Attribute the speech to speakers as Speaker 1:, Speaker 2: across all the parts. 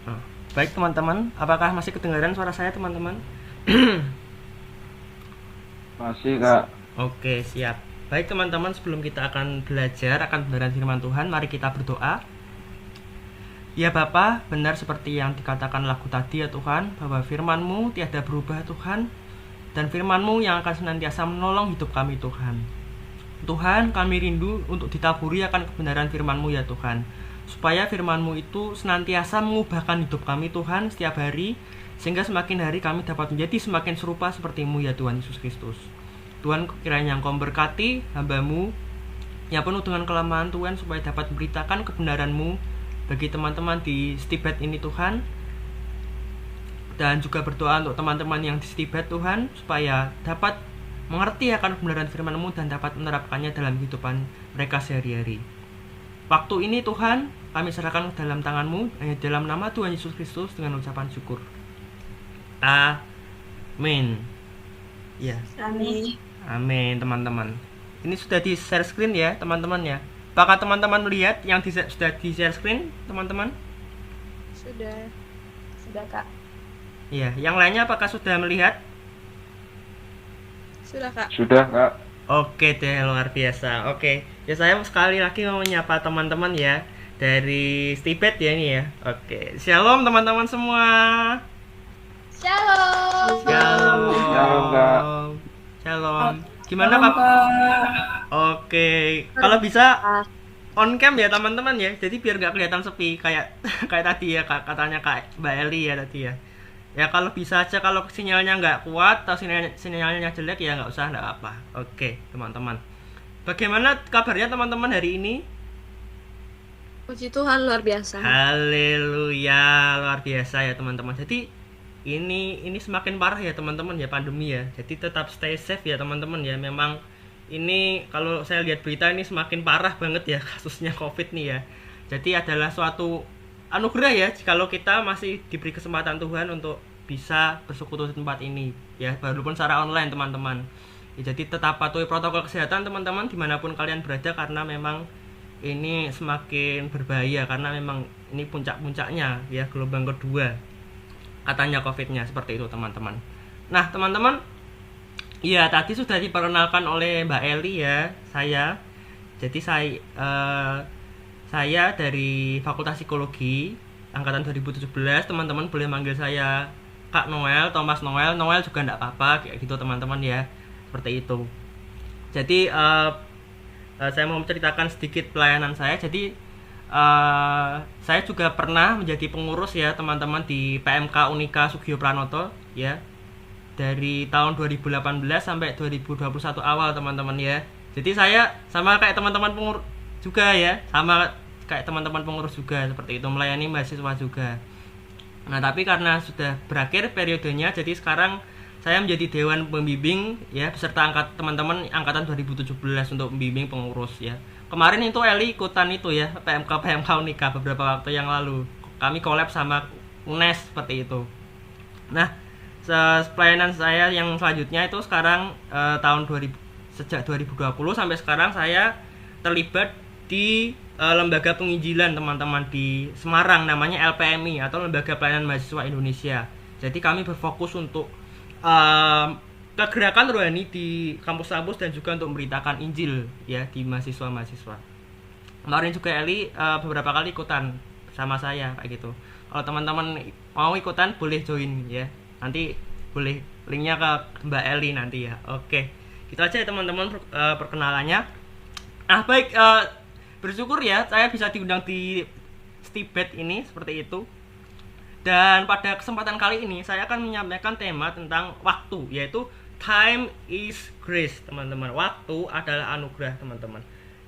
Speaker 1: Oh, baik teman-teman, apakah masih kedengaran suara saya teman-teman?
Speaker 2: Masih Kak.
Speaker 1: Oke, siap. Baik teman-teman, sebelum kita akan belajar akan kebenaran firman Tuhan, mari kita berdoa. Ya Bapa, benar seperti yang dikatakan lagu tadi ya Tuhan, bahwa firman-Mu tiada berubah Tuhan, dan firman-Mu yang akan senantiasa menolong hidup kami Tuhan. Tuhan, kami rindu untuk ditaburi akan kebenaran firman-Mu ya Tuhan, supaya firman-Mu itu senantiasa mengubahkan hidup kami Tuhan setiap hari, sehingga semakin hari kami dapat menjadi semakin serupa seperti-Mu ya Tuhan Yesus Kristus. Tuhan, kiranya Engkau memberkati hamba-Mu yang penuh dengan kelemahan Tuhan, supaya dapat memberitakan kebenaran-Mu bagi teman-teman di Stibet ini Tuhan, dan juga berdoa untuk teman-teman yang di Stibet Tuhan, supaya dapat mengerti akan kebenaran firman-Mu dan dapat menerapkannya dalam kehidupan mereka sehari-hari. Waktu ini Tuhan, kami serahkan ke dalam tangan-Mu, hanya dalam nama Tuhan Yesus Kristus dengan ucapan syukur. Amin. Ya,
Speaker 3: Amin.
Speaker 1: amin teman-teman. Ini sudah di share screen ya teman-teman ya. Apakah teman-teman melihat yang sudah di share screen teman-teman?
Speaker 3: Sudah. Sudah, Kak.
Speaker 1: Ya, yang lainnya apakah sudah melihat?
Speaker 3: Sudah, Kak.
Speaker 2: Sudah Kak.
Speaker 1: Oke deh, luar biasa. Oke, ya saya sekali lagi mau menyapa teman-teman ya dari Stibet ya ini ya. Oke, shalom teman-teman semua.
Speaker 3: Shalom.
Speaker 2: Shalom, Kak.
Speaker 1: Shalom. Shalom. Gimana Kak? Oke, kalau bisa on cam ya teman-teman ya. Jadi biar nggak kelihatan sepi kayak kayak tadi ya Kak, katanya Kak Mbak Eli ya tadi ya. Ya kalau bisa aja, kalau sinyalnya nggak kuat atau sinyalnya jelek ya nggak usah, nggak apa. Oke teman-teman. Bagaimana kabarnya teman-teman hari ini?
Speaker 3: Puji Tuhan luar biasa.
Speaker 1: Haleluya, luar biasa ya teman-teman. Jadi ini semakin parah ya teman-teman ya, pandemi ya. Jadi tetap stay safe ya teman-teman ya. Memang ini kalau saya lihat berita ini semakin parah banget ya kasusnya COVID nih ya. Jadi adalah suatu anugerah ya kalau kita masih diberi kesempatan Tuhan untuk bisa bersekutu di tempat ini ya, walaupun secara online teman-teman. Ya, jadi tetap patuhi protokol kesehatan teman-teman dimanapun kalian berada, karena memang ini semakin berbahaya, karena memang ini puncak-puncaknya ya, gelombang kedua katanya COVID-nya, seperti itu teman-teman. Nah teman-teman, ya tadi sudah diperkenalkan oleh Mbak Eli ya, jadi saya dari Fakultas Psikologi angkatan 2017. Teman-teman boleh manggil saya Kak Noel, Thomas Noel, Noel juga enggak apa-apa kayak gitu teman-teman ya. Seperti itu. Jadi saya mau menceritakan sedikit pelayanan saya. Jadi saya juga pernah menjadi pengurus ya teman-teman di PMK Unika Sugio Pranoto ya, dari tahun 2018 sampai 2021 awal teman-teman ya. Jadi saya sama kayak teman-teman pengurus juga ya, sama kayak teman-teman pengurus juga, seperti itu, melayani mahasiswa juga. Nah tapi karena sudah berakhir periodenya, jadi sekarang saya menjadi dewan pembimbing ya, beserta teman-teman angkatan 2017 untuk membimbing pengurus ya. Kemarin itu Eli ikutan itu ya, PMK Unika beberapa waktu yang lalu. Kami collab sama UNES seperti itu. Nah, pelayanan saya yang selanjutnya itu sekarang tahun 2000, sejak 2020 sampai sekarang saya terlibat di lembaga penginjilan teman-teman di Semarang, namanya LPMI atau Lembaga Pelayanan Mahasiswa Indonesia. Jadi kami berfokus untuk kegerakan rohani di kampus-kampus dan juga untuk memberitakan Injil ya di mahasiswa-mahasiswa. Kemarin juga Eli beberapa kali ikutan sama saya kayak gitu. Kalau teman-teman mau ikutan boleh join ya. Nanti boleh linknya ke Mbak Eli nanti ya. Oke, gitu aja ya teman-teman perkenalannya. Baik, bersyukur ya saya bisa diundang di Stibet ini seperti itu. Dan pada kesempatan kali ini saya akan menyampaikan tema tentang waktu, yaitu time is grace teman-teman. Waktu adalah anugerah teman-teman.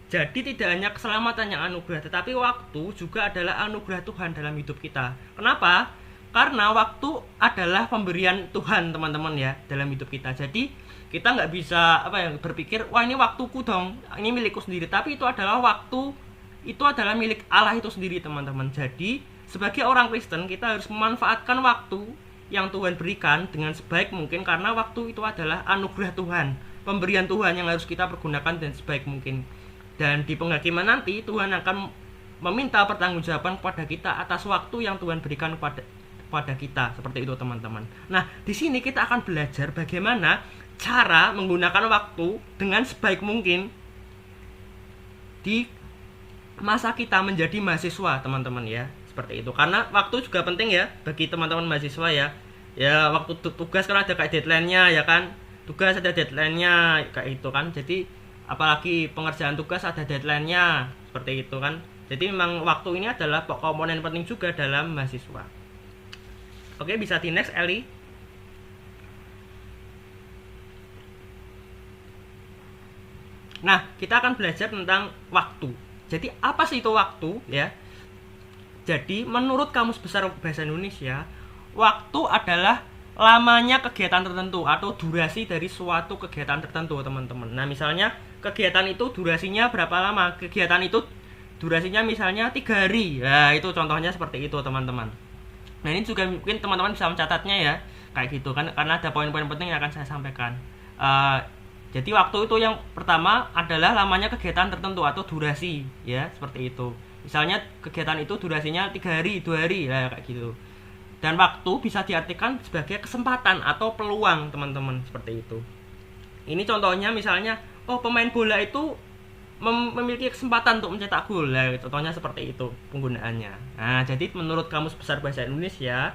Speaker 1: Jadi tidak hanya keselamatan yang anugerah, tetapi waktu juga adalah anugerah Tuhan dalam hidup kita. Kenapa? Karena waktu adalah pemberian Tuhan teman-teman ya dalam hidup kita. Jadi kita nggak bisa berpikir wah ini waktuku dong, ini milikku sendiri. Tapi itu adalah waktu, itu adalah milik Allah itu sendiri teman-teman. Jadi sebagai orang Kristen kita harus memanfaatkan waktu yang Tuhan berikan dengan sebaik mungkin, karena waktu itu adalah anugerah Tuhan, pemberian Tuhan yang harus kita pergunakan dengan sebaik mungkin. Dan di penghakiman nanti Tuhan akan meminta pertanggungjawaban kepada kita atas waktu yang Tuhan berikan kepada kita, seperti itu teman-teman. Nah, di sini kita akan belajar bagaimana cara menggunakan waktu dengan sebaik mungkin di masa kita menjadi mahasiswa, teman-teman ya. Seperti itu. Karena waktu juga penting ya bagi teman-teman mahasiswa ya. Ya, waktu tugas kan ada kayak deadline-nya ya kan. Tugas ada deadline-nya kayak itu kan. Jadi apalagi pengerjaan tugas ada deadline-nya, seperti itu kan. Jadi memang waktu ini adalah komponen penting juga dalam mahasiswa. Oke, bisa di next Eli. Nah, kita akan belajar tentang waktu. Jadi apa sih itu waktu ya? Jadi menurut Kamus Besar Bahasa Indonesia, waktu adalah lamanya kegiatan tertentu atau durasi dari suatu kegiatan tertentu, teman-teman. Nah, misalnya kegiatan itu durasinya berapa lama? Kegiatan itu durasinya misalnya 3 hari. Nah, itu contohnya seperti itu, teman-teman. Nah, ini juga mungkin teman-teman bisa mencatatnya ya, kayak gitu kan, karena ada poin-poin penting yang akan saya sampaikan. Jadi waktu itu yang pertama adalah lamanya kegiatan tertentu atau durasi ya, seperti itu. Misalnya kegiatan itu durasinya 3 hari, 2 hari ya, kayak gitu. Dan waktu bisa diartikan sebagai kesempatan atau peluang, teman-teman, seperti itu. Ini contohnya misalnya, pemain bola itu memiliki kesempatan untuk mencetak gol. Nah, contohnya seperti itu penggunaannya. Nah, jadi menurut Kamus Besar Bahasa Indonesia,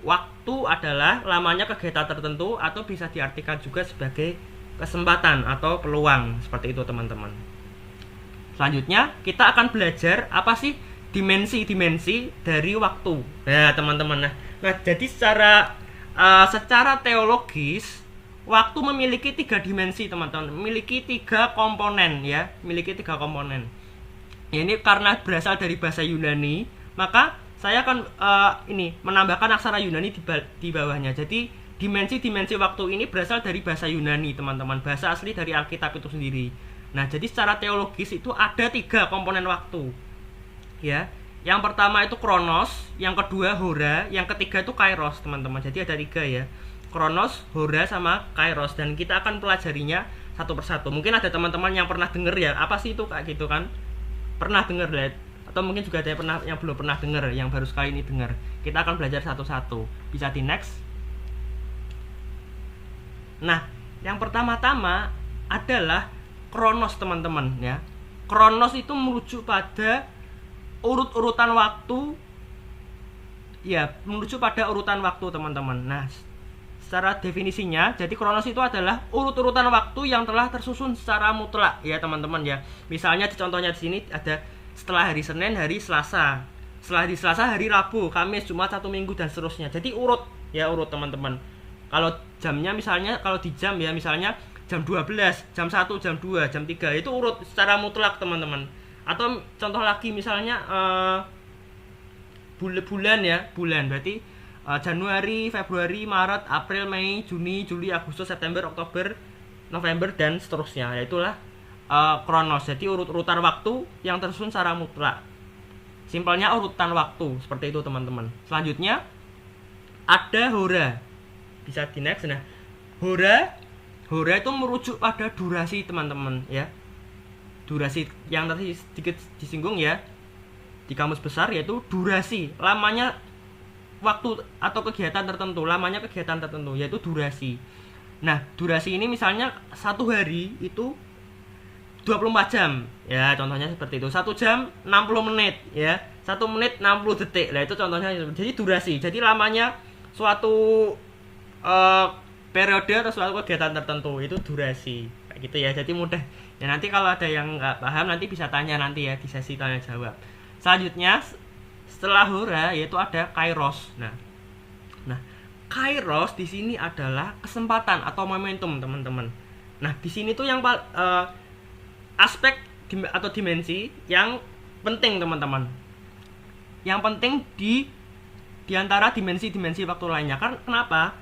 Speaker 1: waktu adalah lamanya kegiatan tertentu atau bisa diartikan juga sebagai kesempatan atau peluang, seperti itu teman-teman. Selanjutnya kita akan belajar apa sih dimensi-dimensi dari waktu. Nah, teman-teman. Nah, jadi secara teologis waktu memiliki 3 dimensi, teman-teman. Memiliki 3 komponen ya, memiliki 3 komponen. Ini karena berasal dari bahasa Yunani, maka saya akan menambahkan aksara Yunani di bawahnya. Jadi dimensi-dimensi waktu ini berasal dari bahasa Yunani, teman-teman. Bahasa asli dari Alkitab itu sendiri. Nah, jadi secara teologis itu ada 3 komponen waktu. Ya. Yang pertama itu kronos, yang kedua hora, yang ketiga itu kairos, teman-teman. Jadi ada 3 ya. Kronos, hora sama kairos, dan kita akan pelajarinya satu persatu. Mungkin ada teman-teman yang pernah dengar ya, apa sih itu kayak gitu kan? Pernah dengar ya? Atau mungkin juga ada yang belum pernah dengar, yang baru sekali ini dengar. Kita akan belajar satu-satu. Bisa di next. Nah, yang pertama-tama adalah kronos, teman-teman ya. Kronos itu merujuk pada urut-urutan waktu. Ya, merujuk pada urutan waktu, teman-teman. Nah, secara definisinya, jadi kronos itu adalah urut-urutan waktu yang telah tersusun secara mutlak ya, teman-teman ya. Misalnya di contohnya di sini ada setelah hari Senin, hari Selasa. Setelah hari Selasa, hari Rabu, Kamis, Jumat, Sabtu, Minggu dan seterusnya. Jadi urut ya, urut, teman-teman. Kalau jamnya misalnya, kalau di jam ya, misalnya jam 12, jam 1, jam 2, jam 3, itu urut secara mutlak, teman-teman. Atau contoh lagi misalnya bulan ya, bulan berarti Januari, Februari, Maret, April, Mei, Juni, Juli, Agustus, September, Oktober, November dan seterusnya. Yaitulah kronos. Jadi urut-urutan waktu yang tersusun secara mutlak. Simpelnya urutan waktu, seperti itu, teman-teman. Selanjutnya ada hora. Bisa di next. Nah, hora itu merujuk pada durasi, teman-teman ya. Durasi yang tadi sedikit disinggung ya di Kamus Besar, yaitu durasi, lamanya waktu atau kegiatan tertentu, lamanya kegiatan tertentu, yaitu durasi. Nah, durasi ini misalnya 1 hari itu 24 jam ya, contohnya seperti itu. 1 jam 60 menit ya, 1 menit 60 detik. Nah, itu contohnya. Jadi durasi, jadi lamanya suatu periode atau suatu kegiatan tertentu, itu durasi kayak gitu ya. Jadi mudah ya, nanti kalau ada yang nggak paham nanti bisa tanya nanti ya di sesi tanya jawab. Selanjutnya setelah hora yaitu ada kairos. Nah kairos di sini adalah kesempatan atau momentum, teman-teman. Nah, di sini tuh yang aspek atau dimensi yang penting, teman-teman. Yang penting di antara dimensi-dimensi waktu lainnya. Kenapa?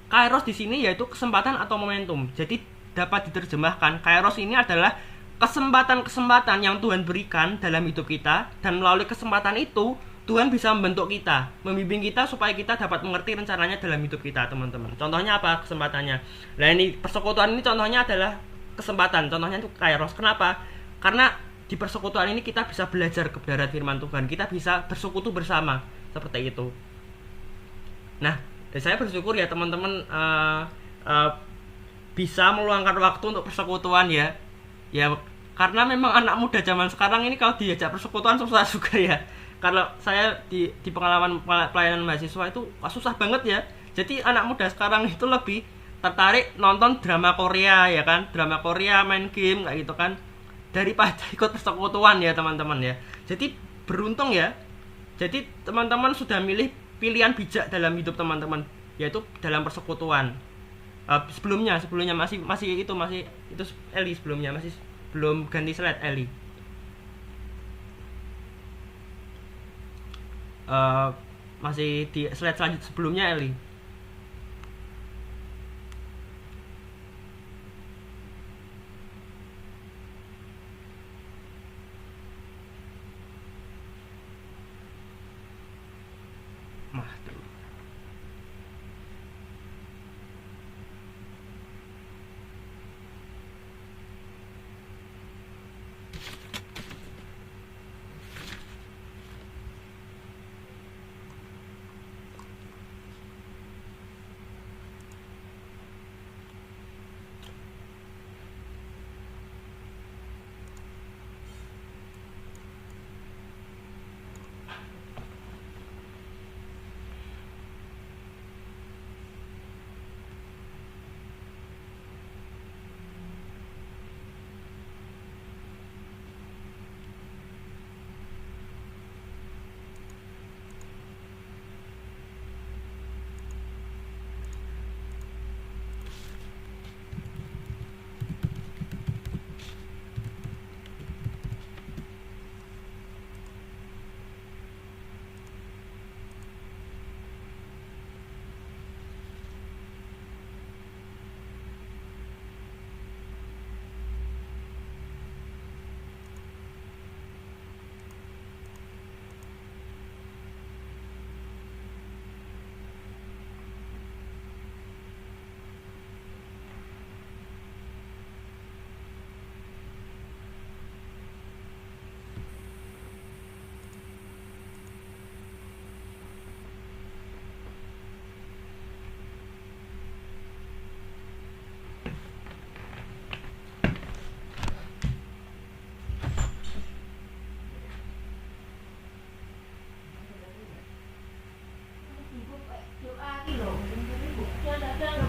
Speaker 1: Kairos di sini yaitu kesempatan atau momentum. Jadi dapat diterjemahkan, kairos ini adalah kesempatan-kesempatan yang Tuhan berikan dalam hidup kita, dan melalui kesempatan itu Tuhan bisa membentuk kita, membimbing kita supaya kita dapat mengerti rencananya dalam hidup kita, teman-teman. Contohnya apa kesempatannya? Nah, ini persekutuan ini contohnya adalah kesempatan, contohnya itu kairos. Kenapa? Karena di persekutuan ini kita bisa belajar kebenaran firman Tuhan, kita bisa bersekutu bersama seperti itu. Nah, dan saya bersyukur ya teman-teman bisa meluangkan waktu untuk persekutuan ya. Ya karena memang anak muda zaman sekarang ini kalau diajak persekutuan susah juga ya. Kalau saya di pengalaman pelayanan mahasiswa itu susah banget ya. Jadi anak muda sekarang itu lebih tertarik nonton drama Korea ya kan, drama Korea, main game kayak gitu kan, daripada ikut persekutuan ya teman-teman ya. Jadi beruntung ya. Jadi teman-teman sudah milih pilihan bijak dalam hidup teman-teman, yaitu dalam persekutuan. Sebelumnya masih itu Eli sebelumnya masih belum ganti slide Eli. Masih di slide selanjutnya sebelumnya Eli.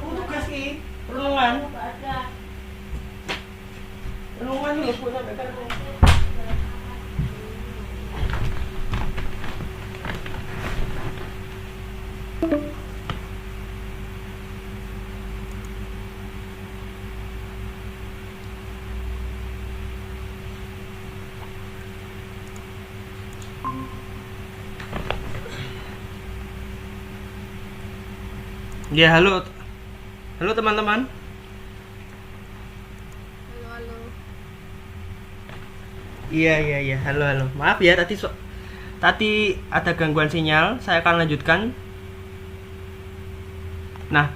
Speaker 1: Tugas ki renungan ini Bu sampaikan. Ya, halo teman-teman.
Speaker 3: Halo.
Speaker 1: Iya, halo. Maaf ya tadi ada gangguan sinyal. Saya akan lanjutkan. Nah,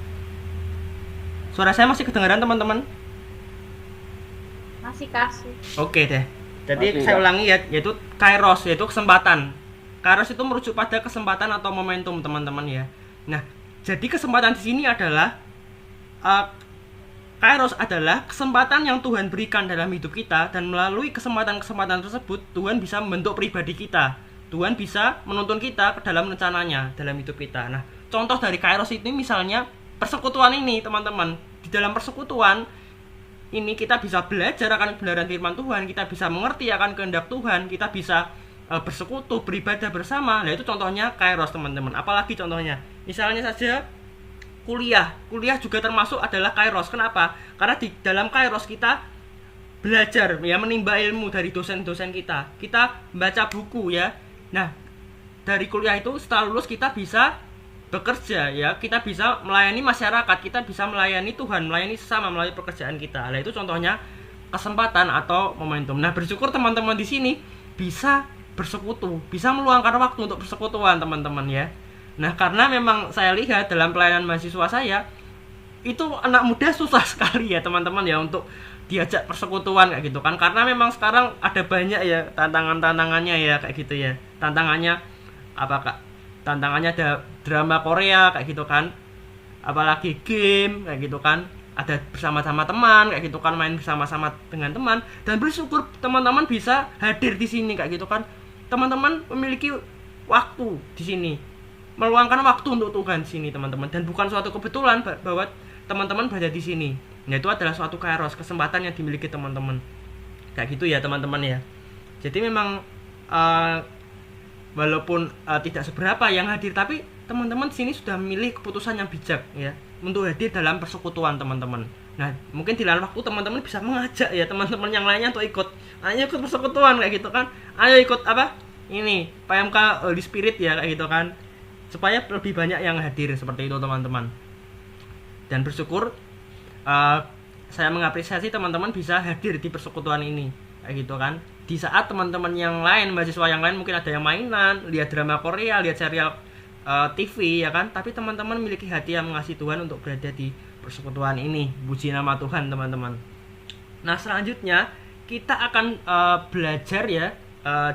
Speaker 1: suara saya masih kedengaran teman-teman?
Speaker 3: Masih kasih.
Speaker 1: Oke deh. Jadi
Speaker 2: Masih,
Speaker 1: saya
Speaker 2: Kak.
Speaker 1: ulangi ya, yaitu kairos, yaitu kesempatan. Kairos itu merujuk pada kesempatan atau momentum teman-teman ya. Nah, jadi kesempatan di sini adalah kairos adalah kesempatan yang Tuhan berikan dalam hidup kita, dan melalui kesempatan-kesempatan tersebut Tuhan bisa membentuk pribadi kita. Tuhan bisa menuntun kita ke dalam rencananya dalam hidup kita. Nah, contoh dari kairos ini misalnya persekutuan ini teman-teman. Di dalam persekutuan ini kita bisa belajar akan kebenaran firman Tuhan, kita bisa mengerti akan kehendak Tuhan, kita bisa bersekutu, beribadah bersama. Nah, itu contohnya kairos teman-teman. Apalagi contohnya misalnya saja kuliah juga termasuk adalah kairos. Kenapa? Karena di dalam kairos kita belajar ya, menimba ilmu dari dosen-dosen kita baca buku ya. Nah, dari kuliah itu setelah lulus kita bisa bekerja ya, kita bisa melayani masyarakat, kita bisa melayani Tuhan, melayani sesama melalui pekerjaan kita. Nah, itu contohnya kesempatan atau momentum. Nah, bersyukur teman-teman di sini bisa bersekutu, bisa meluangkan waktu untuk persekutuan teman-teman ya. Nah, karena memang saya lihat dalam pelayanan mahasiswa saya itu anak muda susah sekali ya teman-teman ya untuk diajak persekutuan kayak gitu kan, karena memang sekarang ada banyak ya tantangannya ya kayak gitu ya. Tantangannya apa Kak? Tantangannya ada drama Korea kayak gitu kan, apalagi game kayak gitu kan, ada bersama-sama teman kayak gitu kan, main bersama-sama dengan teman, dan bersyukur teman-teman bisa hadir di sini kayak gitu kan. Teman-teman memiliki waktu di sini, meluangkan waktu untuk Tuhan di sini teman-teman, dan bukan suatu kebetulan bahwa teman-teman berada di sini. Nah, itu adalah suatu kairos, kesempatan yang dimiliki teman-teman kayak gitu ya teman-teman ya. Jadi memang walaupun tidak seberapa yang hadir, tapi teman-teman di sini sudah memilih keputusan yang bijak ya untuk hadir dalam persekutuan teman-teman. Nah, mungkin di lain waktu teman-teman bisa mengajak ya teman-teman yang lainnya untuk ikut. Ayo ikut persekutuan kayak gitu kan. Ayo ikut apa? Ini PMK Holy Spirit ya kayak gitu kan. Supaya lebih banyak yang hadir seperti itu teman-teman. Dan bersyukur saya mengapresiasi teman-teman bisa hadir di persekutuan ini kayak gitu kan. Di saat teman-teman yang lain, mahasiswa yang lain mungkin ada yang mainan, lihat drama Korea, lihat serial TV ya kan, tapi teman-teman memiliki hati yang mengasihi Tuhan untuk berada di persekutuan ini. Puji nama Tuhan teman-teman. Nah, selanjutnya kita akan belajar ya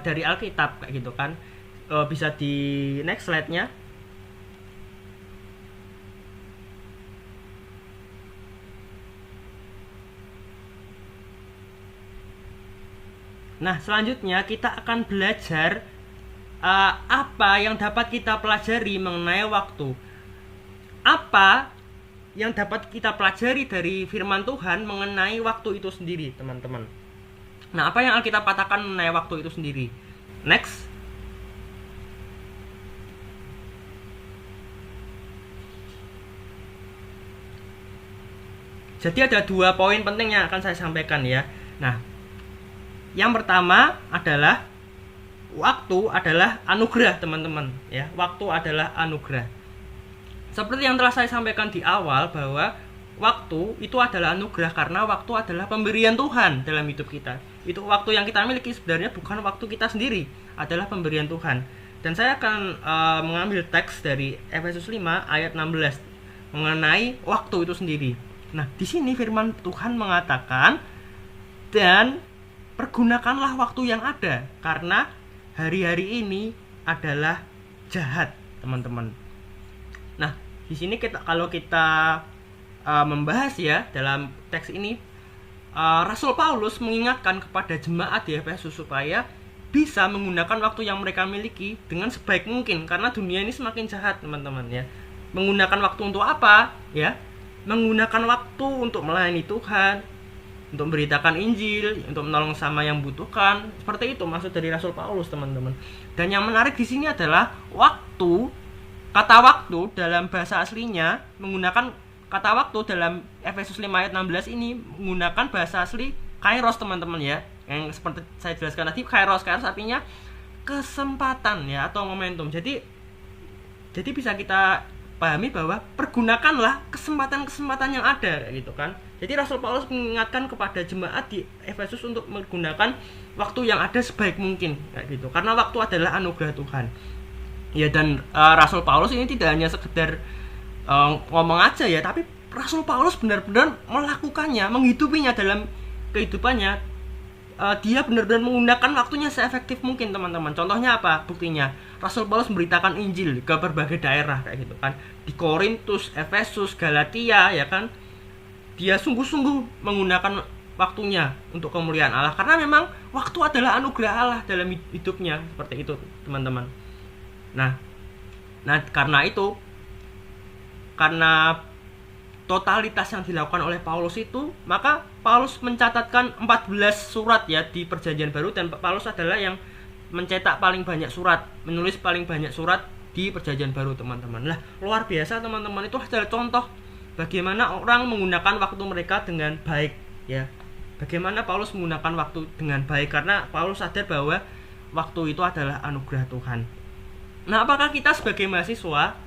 Speaker 1: dari Alkitab kayak gitu kan. Bisa di next slide-nya. Nah, selanjutnya kita akan belajar apa yang dapat kita pelajari mengenai waktu. Apa yang dapat kita pelajari dari firman Tuhan mengenai waktu itu sendiri, teman-teman. Nah, apa yang Alkitab katakan mengenai waktu itu sendiri? Next. Jadi ada 2 poin penting yang akan saya sampaikan ya. Nah, yang pertama adalah waktu adalah anugerah teman-teman ya. Waktu adalah anugerah. Seperti yang telah saya sampaikan di awal bahwa waktu itu adalah anugerah karena waktu adalah pemberian Tuhan dalam hidup kita. Itu waktu yang kita miliki sebenarnya bukan waktu kita sendiri, adalah pemberian Tuhan. Dan saya akan mengambil teks dari Efesus 5 ayat 16 mengenai waktu itu sendiri. Nah, di sini firman Tuhan mengatakan, dan pergunakanlah waktu yang ada karena hari-hari ini adalah jahat, teman-teman. Nah, di sini kalau kita membahas ya dalam teks ini, Rasul Paulus mengingatkan kepada jemaat di Efesus supaya bisa menggunakan waktu yang mereka miliki dengan sebaik mungkin karena dunia ini semakin jahat, teman-teman ya. Menggunakan waktu untuk apa? Ya, menggunakan waktu untuk melayani Tuhan, untuk memberitakan Injil, untuk menolong sama yang butuhkan. Seperti itu maksud dari Rasul Paulus, teman-teman. Dan yang menarik di sini adalah waktu. Kata waktu dalam bahasa aslinya menggunakan kata waktu dalam Efesus 5 ayat 16 ini menggunakan bahasa asli kairos, teman-teman ya. Yang seperti saya jelaskan tadi, kairos artinya kesempatan ya atau momentum. Jadi bisa kita pahami bahwa pergunakanlah kesempatan-kesempatan yang ada gitu kan. Jadi Rasul Paulus mengingatkan kepada jemaat di Efesus untuk menggunakan waktu yang ada sebaik mungkin kayak gitu. Karena waktu adalah anugerah Tuhan. Ya, dan Rasul Paulus ini tidak hanya sekedar ngomong aja ya, tapi Rasul Paulus benar-benar melakukannya, menghidupinya dalam kehidupannya. Dia benar-benar menggunakan waktunya seefektif mungkin, teman-teman. Contohnya apa? Buktinya Rasul Paulus memberitakan Injil ke berbagai daerah kayak gitu kan. Di Korintus, Efesus, Galatia ya kan. Dia sungguh-sungguh menggunakan waktunya untuk kemuliaan Allah karena memang waktu adalah anugerah Allah dalam hidupnya, seperti itu, teman-teman. Nah, karena itu, karena totalitas yang dilakukan oleh Paulus itu, maka Paulus mencatatkan 14 surat ya di Perjanjian Baru, dan Paulus adalah yang mencetak paling banyak surat, menulis paling banyak surat di Perjanjian Baru, teman-teman. Lah, luar biasa, teman-teman. Itu adalah contoh bagaimana orang menggunakan waktu mereka dengan baik ya. Bagaimana Paulus menggunakan waktu dengan baik karena Paulus sadar bahwa waktu itu adalah anugerah Tuhan. Nah, apakah kita sebagai mahasiswa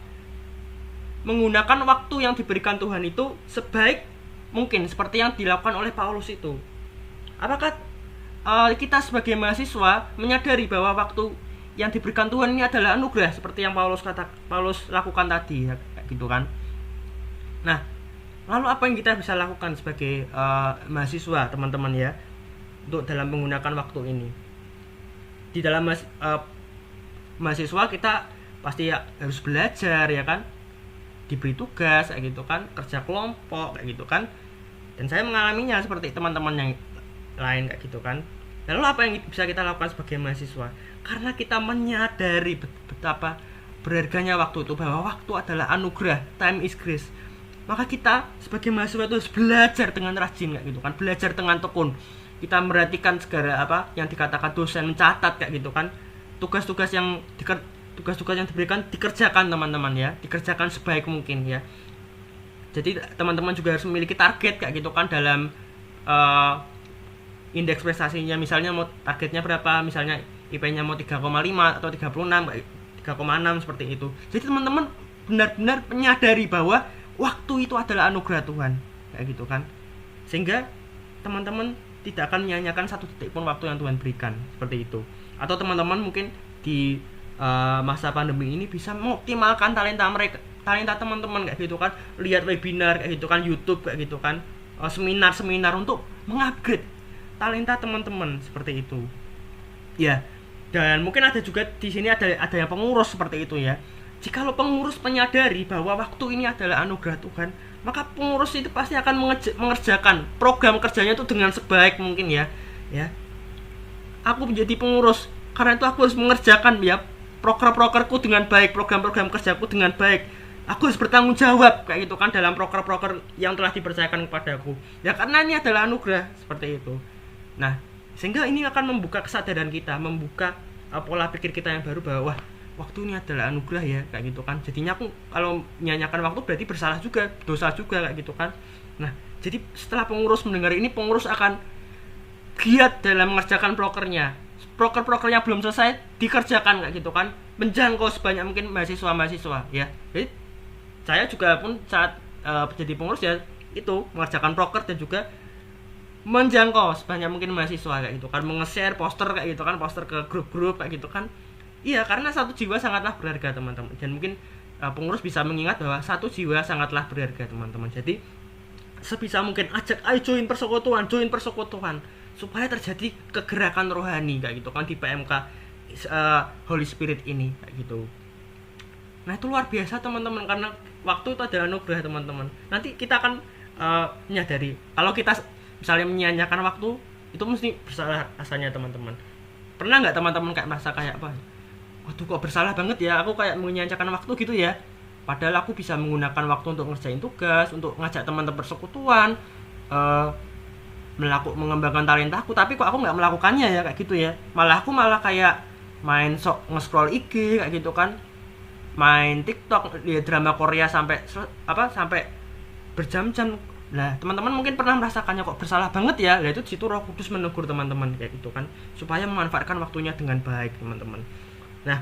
Speaker 1: menggunakan waktu yang diberikan Tuhan itu sebaik mungkin seperti yang dilakukan oleh Paulus itu? Apakah kita sebagai mahasiswa menyadari bahwa waktu yang diberikan Tuhan ini adalah anugerah seperti yang Paulus lakukan tadi ya, gitu kan? Nah, Lalu apa yang kita bisa lakukan sebagai mahasiswa teman-teman ya, untuk dalam menggunakan waktu ini? Di dalam mahasiswa kita pasti ya harus belajar ya kan, diberi tugas kayak gitu kan, kerja kelompok kayak gitu kan, dan saya mengalaminya seperti teman-teman yang lain kayak gitu kan. Lalu apa yang bisa kita lakukan sebagai mahasiswa? Karena kita menyadari betapa berharganya waktu itu, bahwa waktu adalah anugerah, time is grace, maka kita sebagai mahasiswa itu harus belajar dengan rajin kayak gitu kan, belajar dengan tekun. Kita merhatikan segala apa yang dikatakan dosen, mencatat kayak gitu kan, tugas-tugas yang diberikan dikerjakan teman-teman ya, dikerjakan sebaik mungkin ya. Jadi teman-teman juga harus memiliki target kayak gitu kan, dalam indeks prestasinya, misalnya mau targetnya berapa, misalnya IP-nya mau 3,5 atau 36, 3,6 seperti itu. Jadi teman-teman benar-benar menyadari bahwa waktu itu adalah anugerah Tuhan kayak gitu kan, sehingga teman-teman tidak akan menyanyiakan satu detik pun waktu yang Tuhan berikan seperti itu. Atau teman-teman mungkin di masa pandemi ini bisa mengoptimalkan talenta teman-teman kayak gitu kan, lihat webinar kayak gitu kan, YouTube kayak gitu kan, seminar untuk mengupgrade talenta teman-teman seperti itu ya. Dan mungkin ada juga di sini ada yang pengurus seperti itu ya. Jikalau pengurus menyadari bahwa waktu ini adalah anugerah Tuhan, maka pengurus itu pasti akan mengerjakan program kerjanya itu dengan sebaik mungkin ya. Aku menjadi pengurus karena itu aku harus mengerjakan ya proker-prokerku dengan baik, program-program kerjaku dengan baik. Aku harus bertanggung jawab kayak gitu kan dalam proker-proker yang telah dipercayakan kepadaku. Ya karena ini adalah anugerah seperti itu. Nah, sehingga ini akan membuka kesadaran kita, membuka pola pikir kita yang baru bahwa wah, waktu ini adalah anugerah ya kayak gitu kan. Jadinya aku kalau menyanyiakan waktu berarti bersalah juga, dosa juga kayak gitu kan. Nah, jadi setelah pengurus mendengar ini, pengurus akan giat dalam mengerjakan prokernya. Proker-prokernya belum selesai dikerjakan kayak gitu kan, menjangkau sebanyak mungkin mahasiswa ya. Jadi saya juga pun saat jadi pengurus ya itu mengerjakan proker dan juga menjangkau sebanyak mungkin mahasiswa kayak gitu kan, menge-share poster kayak gitu kan, poster ke grup-grup kayak gitu kan. Iya, karena satu jiwa sangatlah berharga teman-teman. Dan mungkin pengurus bisa mengingat bahwa satu jiwa sangatlah berharga teman-teman. Jadi sebisa mungkin ajak ayo join persekutuan supaya terjadi kegerakan rohani kayak gitu kan di PMK Holy Spirit ini kayak gitu. Nah, itu luar biasa teman-teman, karena waktu itu adalah anugerah teman-teman. Nanti kita akan menyadari kalau kita misalnya menyanyiakan waktu itu mesti bersalah rasanya teman-teman. Pernah nggak teman-teman kayak merasa kayak apa? Waduh, kok bersalah banget ya, aku kayak menyanyiakan waktu gitu ya. Padahal aku bisa menggunakan waktu untuk ngerjain tugas, untuk ngajak teman-teman persekutuan, mengembangkan talentaku, tapi kok aku nggak melakukannya ya kayak gitu ya. Malah aku kayak main nge-scroll IG kayak gitu kan, main TikTok, lihat drama Korea sampai berjam-jam. Nah, teman-teman mungkin pernah merasakannya, kok bersalah banget ya. Nah, itu situ Roh Kudus menegur teman-teman kayak gitu kan, supaya memanfaatkan waktunya dengan baik teman-teman. Nah,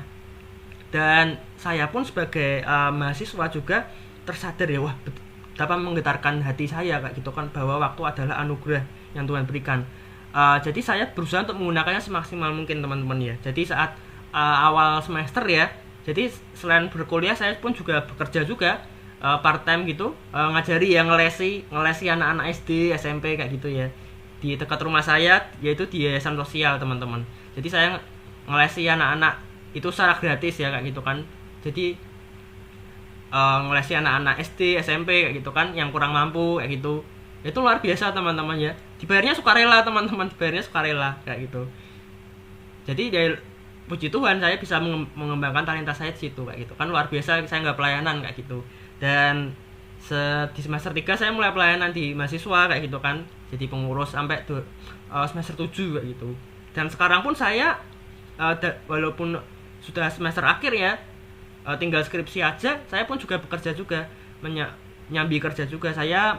Speaker 1: dan saya pun sebagai mahasiswa juga tersadar ya, wah betapa menggetarkan hati saya kayak gitu kan, bahwa waktu adalah anugerah yang Tuhan berikan. Jadi saya berusaha untuk menggunakannya semaksimal mungkin teman-teman ya. Jadi saat awal semester ya, jadi selain berkuliah saya pun juga bekerja juga part time gitu, ngajari ya, ngelesi anak-anak SD, SMP kayak gitu ya, di dekat rumah saya, yaitu di yayasan sosial teman-teman. Jadi saya ngelesi anak-anak itu secara gratis ya kayak gitu kan. Jadi ngelesi anak-anak SD, SMP kayak gitu kan, yang kurang mampu kayak gitu. Itu luar biasa teman-teman ya, dibayarnya sukarela teman-teman, dibayarnya sukarela kayak gitu. Jadi dari puji Tuhan saya bisa mengembangkan talenta saya di situ kayak gitu kan, luar biasa. Saya nggak pelayanan kayak gitu. Dan di semester 3 saya mulai pelayanan di mahasiswa kayak gitu kan, jadi pengurus sampai semester 7 kayak gitu. Dan sekarang pun saya walaupun sudah semester akhir ya, tinggal skripsi aja, saya pun juga bekerja juga, nyambi kerja juga. Saya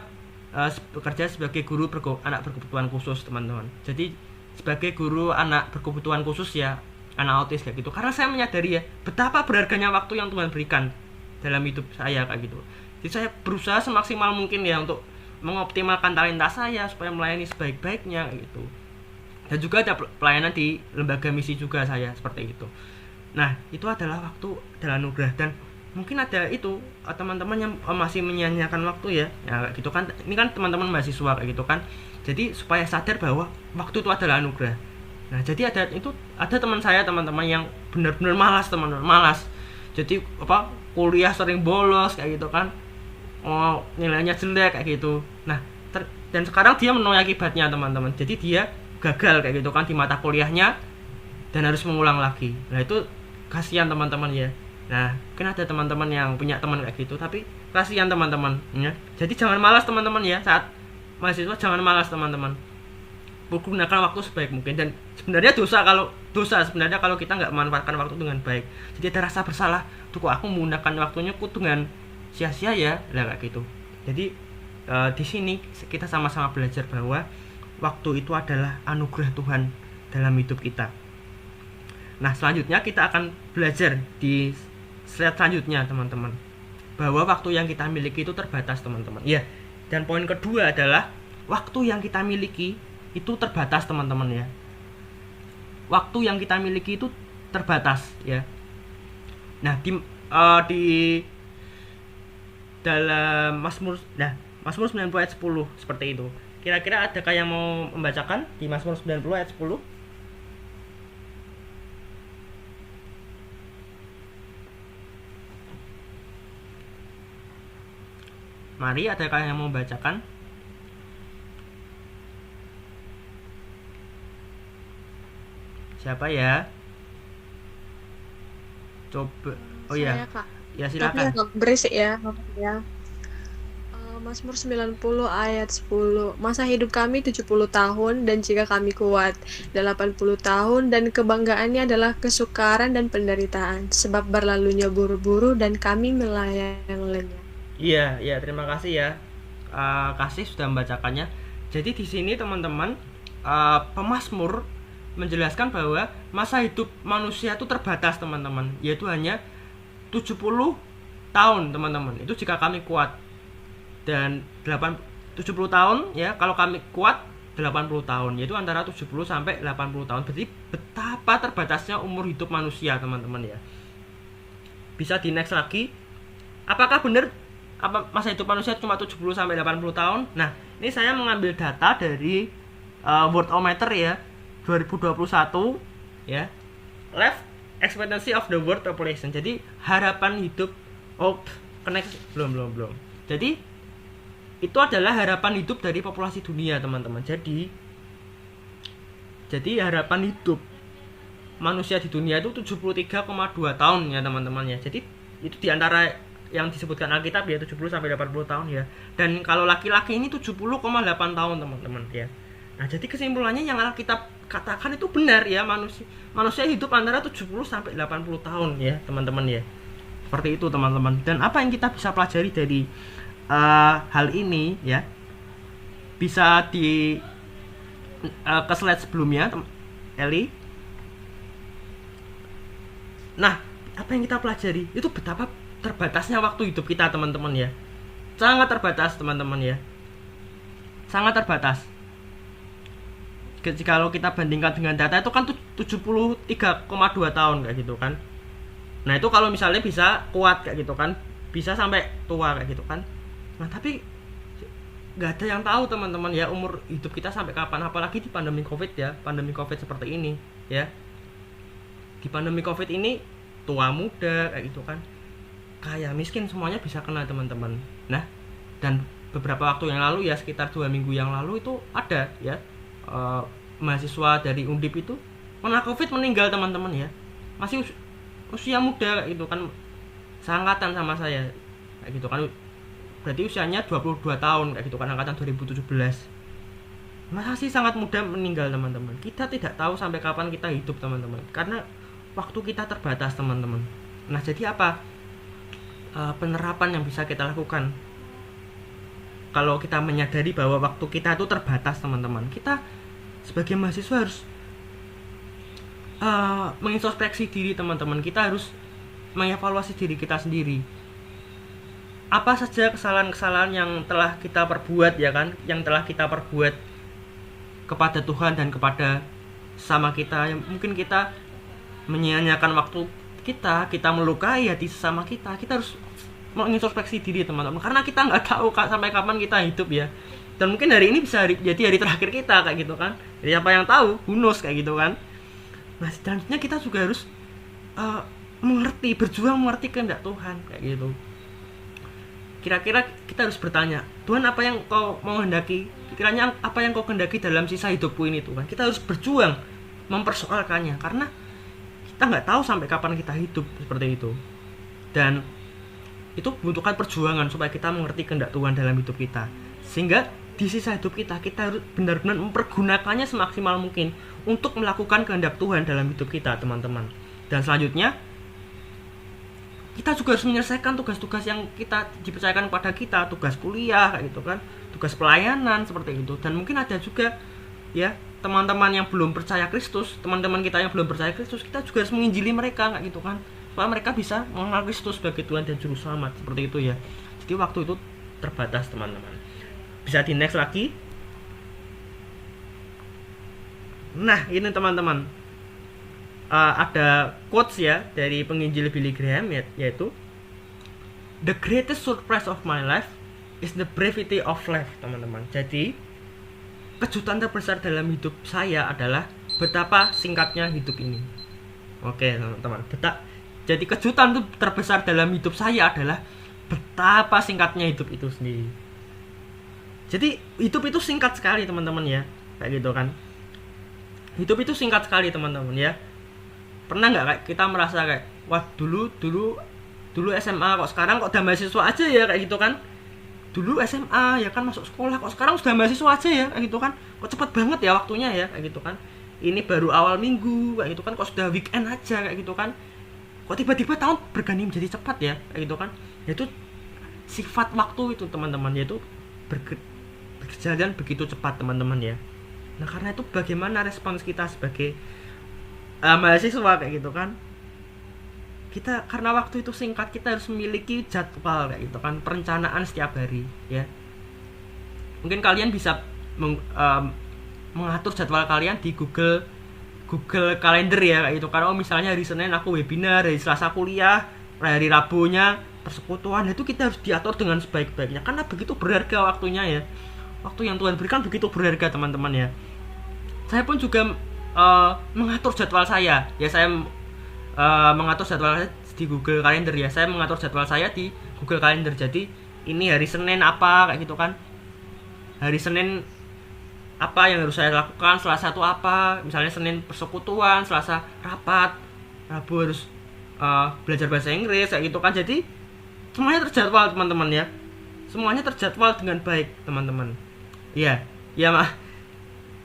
Speaker 1: bekerja sebagai guru anak berkebutuhan khusus teman-teman. Jadi sebagai guru anak berkebutuhan khusus ya, anak autis kayak gitu. Karena saya menyadari ya betapa berharganya waktu yang Tuhan berikan dalam hidup saya kayak gitu. Jadi saya berusaha semaksimal mungkin ya untuk mengoptimalkan talenta saya supaya melayani sebaik-baiknya kayak gitu. Dan juga ada pelayanan di lembaga misi juga saya seperti itu. Nah, itu adalah waktu adalah anugerah. Dan mungkin ada itu teman-teman yang masih menyia-nyiakan waktu ya kayak gitu kan. Ini kan teman-teman mahasiswa kayak gitu kan, jadi supaya sadar bahwa waktu itu adalah anugerah. Nah jadi ada teman saya, teman-teman yang benar-benar malas, teman-teman malas, jadi kuliah sering bolos kayak gitu kan, nilainya jelek kayak gitu. Nah dan sekarang dia menuai akibatnya teman-teman, jadi dia gagal kayak gitu kan di mata kuliahnya dan harus mengulang lagi. Nah itu kasihan teman-teman ya. Nah mungkin ada teman-teman yang punya teman kayak gitu, tapi kasihan teman-teman ya. Jadi jangan malas teman-teman ya, saat mahasiswa jangan malas teman-teman, gunakan waktu sebaik mungkin. Dan sebenarnya dosa sebenarnya kalau kita nggak memanfaatkan waktu dengan baik. Jadi ada rasa bersalah, tuh kok aku menggunakan waktunya dengan sia-sia ya, lah kayak gitu. Jadi di sini kita sama-sama belajar bahwa waktu itu adalah anugerah Tuhan dalam hidup kita. Nah selanjutnya kita akan belajar di slide selanjutnya teman-teman, bahwa waktu yang kita miliki itu terbatas teman-teman ya. Dan poin kedua adalah waktu yang kita miliki itu terbatas teman-teman ya. Waktu yang kita miliki itu terbatas ya. Nah di dalam Mazmur 90 ayat 10 seperti itu. Kira-kira adakah yang mau membacakan di Mazmur 90 ayat 10? Mari, adakah yang mau membacakan? Siapa ya? Coba. Oh ya.
Speaker 3: Saya, Kak.
Speaker 1: Ya
Speaker 3: Tapi
Speaker 1: silakan.
Speaker 3: agak berisik ya. Mazmur 90 ayat 10. Masa hidup kami 70 tahun dan jika kami kuat 80 tahun dan kebanggaannya adalah kesukaran dan penderitaan sebab berlalunya buru-buru dan kami melayang lenyap.
Speaker 1: Iya, terima kasih ya. Kasih sudah membacakannya. Jadi di sini teman-teman, pemazmur menjelaskan bahwa masa hidup manusia itu terbatas teman-teman, yaitu hanya 70 tahun teman-teman. Itu jika kami kuat. Dan 70 tahun ya kalau kami kuat 80 tahun, yaitu antara 70 sampai 80 tahun. Berarti betapa terbatasnya umur hidup manusia teman-teman ya. Bisa di next lagi. Apakah benar masa hidup manusia cuma 70 sampai 80 tahun? Nah, ini saya mengambil data dari Worldometer ya, 2021 ya. Life expectancy of the world population. Jadi harapan hidup belum. Jadi itu adalah harapan hidup dari populasi dunia, teman-teman. Jadi harapan hidup manusia di dunia itu 73,2 tahun ya, teman-teman ya. Jadi itu diantara yang disebutkan Alkitab ya, 70 sampai 80 tahun ya. Dan kalau laki-laki ini 70,8 tahun teman-teman ya. Nah jadi kesimpulannya yang Alkitab katakan itu benar ya, manusia hidup antara 70 sampai 80 tahun ya teman-teman ya. Seperti itu teman-teman. Dan apa yang kita bisa pelajari dari hal ini ya, bisa di ke slide sebelumnya Eli. Nah apa yang kita pelajari itu betapa terbatasnya waktu hidup kita teman-teman ya. Sangat terbatas teman-teman ya, sangat terbatas. Kalau kita bandingkan dengan data itu kan 73,2 tahun kayak gitu kan. Nah itu kalau misalnya bisa kuat kayak gitu kan, bisa sampai tua kayak gitu kan. Nah tapi nggak ada yang tahu teman-teman ya umur hidup kita sampai kapan, apalagi di pandemi covid ya, pandemi covid seperti ini ya. Di pandemi covid ini tua muda kayak gitu kan, kaya miskin semuanya bisa kena teman-teman. Nah dan beberapa waktu yang lalu ya, sekitar 2 minggu yang lalu itu ada ya mahasiswa dari Undip itu kena covid meninggal teman-teman ya. Masih usia muda kayak gitu kan, seangkatan sama saya kayak gitu kan. Berarti usianya 22 tahun kayak gitu kan, angkatan 2017. Masih sangat muda meninggal teman-teman. Kita tidak tahu sampai kapan kita hidup teman-teman, karena waktu kita terbatas teman-teman. Nah jadi apa penerapan yang bisa kita lakukan kalau kita menyadari bahwa waktu kita itu terbatas teman-teman? Kita sebagai mahasiswa harus mengintrospeksi diri teman-teman. Kita harus mengevaluasi diri kita sendiri. Apa saja kesalahan-kesalahan yang telah kita perbuat ya kan, yang telah kita perbuat kepada Tuhan dan kepada sama kita, yang mungkin kita menyia-nyiakan waktu kita melukai hati sesama kita harus mengintrospeksi diri teman-teman, karena kita nggak tahu sampai kapan kita hidup ya, dan mungkin hari ini bisa jadi hari terakhir kita kayak gitu kan. Jadi apa yang tahu, who knows kayak gitu kan. Nah selanjutnya kita juga harus berjuang mengerti kehendak Tuhan kayak gitu. Kira-kira kita harus bertanya, Tuhan apa yang kau mau hendaki? Kiranya apa yang kau kehendaki dalam sisa hidupku ini Tuhan. Kita harus berjuang mempersoalkannya, karena kita nggak tahu sampai kapan kita hidup seperti itu. Dan itu membutuhkan perjuangan supaya kita mengerti kehendak Tuhan dalam hidup kita, sehingga di sisa hidup kita harus benar-benar mempergunakannya semaksimal mungkin untuk melakukan kehendak Tuhan dalam hidup kita teman-teman. Dan selanjutnya kita juga harus menyelesaikan tugas-tugas yang kita dipercayakan kepada kita, tugas kuliah kayak gitu kan, tugas pelayanan seperti itu. Dan mungkin ada juga ya teman-teman yang belum percaya Kristus, teman-teman kita yang belum percaya Kristus, kita juga harus menginjili mereka kayak gitu kan, supaya mereka bisa mengenal Kristus sebagai Tuhan dan Juru Selamat seperti itu ya. Jadi waktu itu terbatas teman-teman. Bisa di next lagi. Nah ini teman-teman, ada quotes ya dari penginjil Billy Graham yaitu the greatest surprise of my life is the brevity of life teman-teman. Jadi kejutan terbesar dalam hidup saya adalah betapa singkatnya hidup ini. Oke teman-teman, jadi kejutan terbesar dalam hidup saya adalah betapa singkatnya hidup itu sendiri. Jadi hidup itu singkat sekali teman-teman ya, kayak gitu kan. Hidup itu singkat sekali teman-teman ya. Pernah nggak kayak kita merasa kayak, wah dulu SMA kok sekarang kok udah mahasiswa aja ya kayak gitu kan. Dulu SMA ya kan masuk sekolah, kok sekarang sudah mahasiswa aja ya kayak gitu kan. Kok cepat banget ya waktunya ya kayak gitu kan. Ini baru awal minggu kayak gitu kan, kok sudah weekend aja kayak gitu kan. Kok tiba-tiba tahun berganti menjadi cepat ya kayak gitu kan. Yaitu sifat waktu itu teman-teman, yaitu berjalan begitu cepat teman-teman ya. Nah karena itu bagaimana respons kita sebagai mahasiswa kayak gitu kan. Kita karena waktu itu singkat, kita harus memiliki jadwal kayak gitu kan, perencanaan setiap hari ya. Mungkin kalian bisa mengatur jadwal kalian di Google Calendar ya kayak gitu kan. Oh misalnya hari Senin aku webinar, hari Selasa kuliah, hari Rabunya persekutuan. Itu kita harus diatur dengan sebaik-baiknya, karena begitu berharga waktunya ya. Waktu yang Tuhan berikan begitu berharga teman-teman ya. Saya pun juga mengatur jadwal saya ya. Saya mengatur jadwal saya di Google Calendar ya. Saya mengatur jadwal saya di Google Calendar. Jadi ini hari Senin apa kayak gitu kan. Hari Senin apa yang harus saya lakukan, Selasa itu apa, misalnya Senin persekutuan, Selasa rapat, Rabu harus belajar bahasa Inggris kayak gitu kan. Jadi semuanya terjadwal teman-teman ya. Semuanya terjadwal dengan baik teman-teman. Iya, iya mah.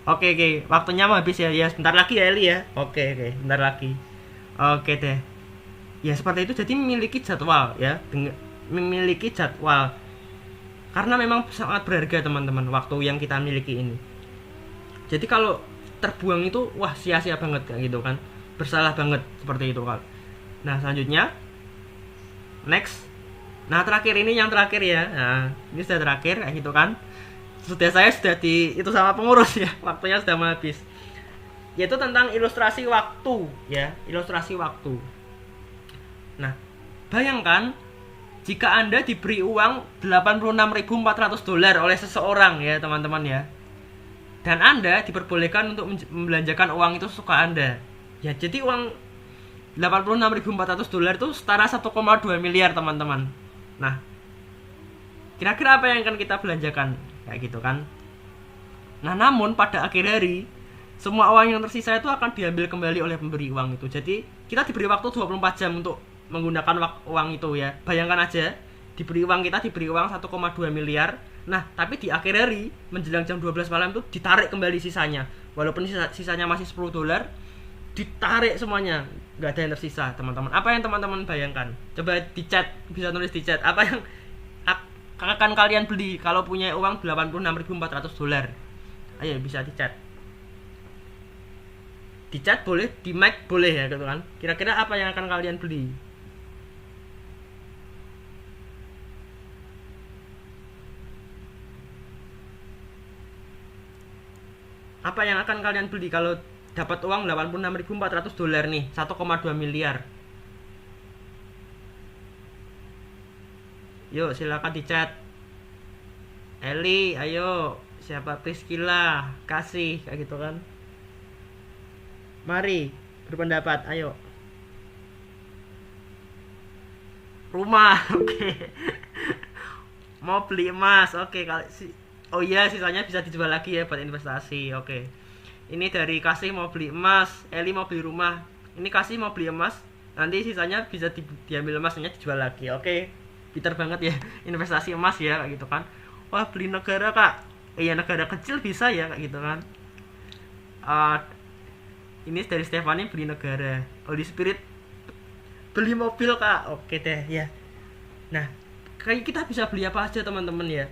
Speaker 1: Oke, waktunya mau habis ya. Ya, sebentar lagi ya Eli ya. Oke, sebentar lagi. Oke deh. Ya seperti itu, jadi memiliki jadwal ya. Memiliki jadwal. Karena memang sangat berharga teman-teman waktu yang kita miliki ini. Jadi kalau terbuang itu wah sia-sia banget kayak gitu kan. Bersalah banget seperti itu kan. Nah, selanjutnya next. Nah, terakhir ini yang terakhir ya. Nah, ini sudah terakhir kayak gitu kan. Saya sudah itu sama pengurus ya, waktunya sudah mau habis. Yaitu tentang ilustrasi waktu ya, ilustrasi waktu. Nah, bayangkan jika Anda diberi uang $86.400 oleh seseorang ya teman-teman ya, dan Anda diperbolehkan untuk membelanjakan uang itu sesuka Anda ya. Jadi uang $86.400 itu setara 1,2 miliar teman-teman. Nah, kira-kira apa yang akan kita belanjakan kayak gitu kan. Nah namun pada akhir hari semua uang yang tersisa itu akan diambil kembali oleh pemberi uang itu. Jadi kita diberi waktu 24 jam untuk menggunakan uang itu ya. Bayangkan aja, diberi uang 1,2 miliar. Nah tapi di akhir hari menjelang jam 12 malam itu ditarik kembali sisanya. Walaupun sisanya masih $10, ditarik semuanya, nggak ada yang tersisa teman-teman. Apa yang teman-teman bayangkan? Coba di chat, bisa tulis di chat apa yang akan kalian beli kalau punya uang $86.400. Ayo bisa di chat. Di chat boleh, di mic boleh ya gitu kan. Kira-kira apa yang akan kalian beli? Apa yang akan kalian beli kalau dapat uang $86.400 nih, 1,2 miliar? Yuk silakan di chat. Eli, ayo. Siapa? Priscilla, kasih kayak gitu kan. Mari berpendapat, ayo. Rumah, oke. Mau beli emas, oke. Oh iya, sisanya bisa dijual lagi ya buat investasi, oke. Ini dari Kasih mau beli emas, Eli mau beli rumah. Ini Kasih mau beli emas, nanti sisanya bisa diambil emasnya dijual lagi, oke. Pinter banget ya, investasi emas ya kayak gitu kan. Wah, beli negara kak, iya negara kecil bisa ya kayak gitu kan. Uh, ini dari Stefani beli negara. Holy Spirit beli mobil kak, oke deh ya. Nah, kayak kita bisa beli apa aja teman-teman ya.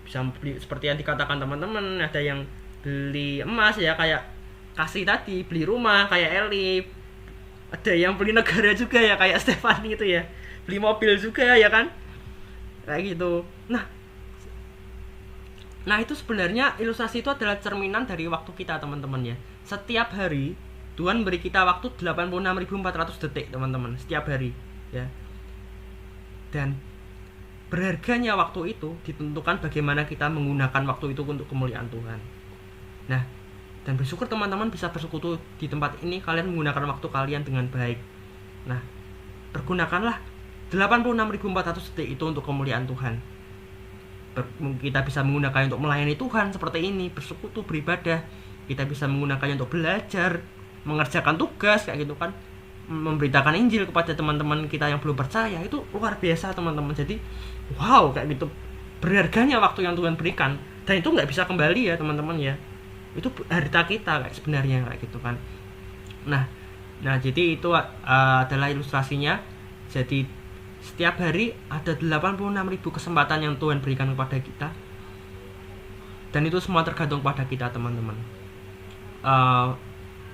Speaker 1: Bisa beli seperti yang dikatakan teman-teman, ada yang beli emas ya kayak Kasih tadi, beli rumah kayak Eli, ada yang beli negara juga ya kayak Stefani itu ya, beli mobil juga ya kan, kayak gitu. Nah itu sebenarnya ilustrasi itu adalah cerminan dari waktu kita teman-teman ya. Setiap hari Tuhan beri kita waktu 86.400 detik teman-teman, setiap hari ya. Dan berharganya waktu itu ditentukan bagaimana kita menggunakan waktu itu untuk kemuliaan Tuhan. Nah, dan bersyukur teman-teman bisa bersekutu di tempat ini, kalian menggunakan waktu kalian dengan baik. Nah, pergunakanlah 86.400 detik itu untuk kemuliaan Tuhan. Kita bisa menggunakannya untuk melayani Tuhan seperti ini, bersekutu, beribadah. Kita bisa menggunakannya untuk belajar, mengerjakan tugas kayak gitu kan, memberitakan Injil kepada teman-teman kita yang belum percaya. Itu luar biasa teman-teman. Jadi wow kayak gitu, berharganya waktu yang Tuhan berikan, dan itu nggak bisa kembali ya teman-teman ya. Itu harta kita kayak sebenarnya kayak gitu kan. Nah jadi itu adalah ilustrasinya. Jadi setiap hari ada 86.000 kesempatan yang Tuhan berikan kepada kita, dan itu semua tergantung pada kita teman-teman.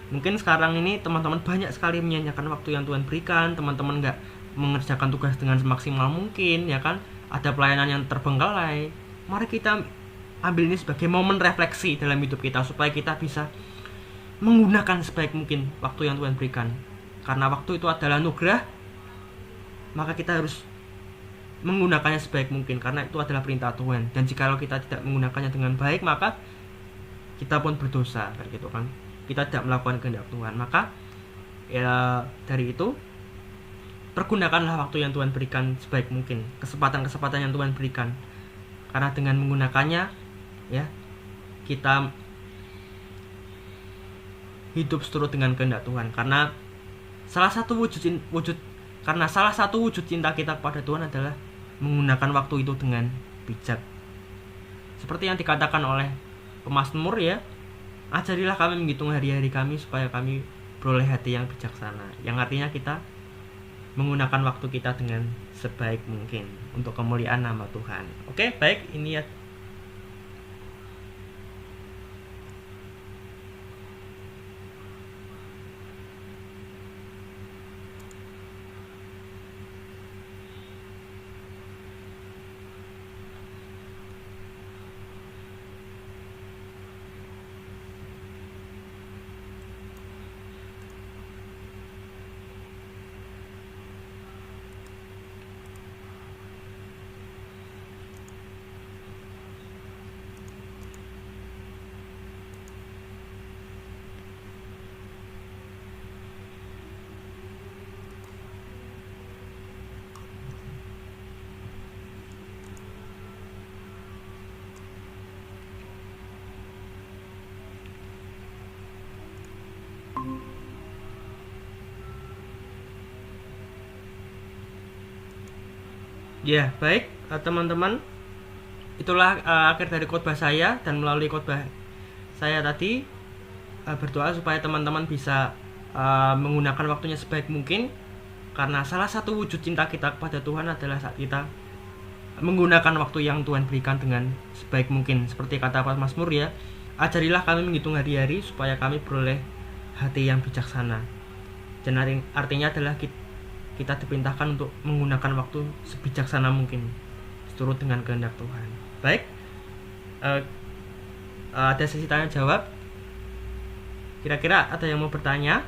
Speaker 1: Mungkin sekarang ini teman-teman banyak sekali menyanyikan waktu yang Tuhan berikan, teman-teman nggak mengerjakan tugas dengan semaksimal mungkin ya kan, ada pelayanan yang terbengkalai. Mari kita ambil ini sebagai momen refleksi dalam hidup kita, supaya kita bisa menggunakan sebaik mungkin waktu yang Tuhan berikan. Karena waktu itu adalah anugerah, maka kita harus menggunakannya sebaik mungkin, karena itu adalah perintah Tuhan. Dan jikalau kita tidak menggunakannya dengan baik, maka kita pun berdosa kayak gitu kan. Kita tidak melakukan kehendak Tuhan. Maka ya dari itu, pergunakanlah waktu yang Tuhan berikan sebaik mungkin, kesempatan-kesempatan yang Tuhan berikan. Karena dengan menggunakannya ya, kita hidup seturut dengan kehendak Tuhan. Karena salah satu wujud cinta kita kepada Tuhan adalah menggunakan waktu itu dengan bijak. Seperti yang dikatakan oleh pemazmur ya, ajarilah kami menghitung hari-hari kami supaya kami beroleh hati yang bijaksana. Yang artinya kita menggunakan waktu kita dengan sebaik mungkin untuk kemuliaan nama Tuhan. Oke, baik, ini ya. Ya, baik teman-teman, itulah akhir dari khotbah saya. Dan melalui khotbah saya tadi, berdoa supaya teman-teman bisa menggunakan waktunya sebaik mungkin. Karena salah satu wujud cinta kita kepada Tuhan adalah saat kita menggunakan waktu yang Tuhan berikan dengan sebaik mungkin. Seperti kata Mazmur ya, ajarilah kami menghitung hari-hari supaya kami beroleh hati yang bijaksana. Dan artinya adalah kita diperintahkan untuk menggunakan waktu sebijaksana mungkin, seturut dengan kehendak Tuhan. Baik, ada sesi tanya jawab. Kira-kira ada yang mau bertanya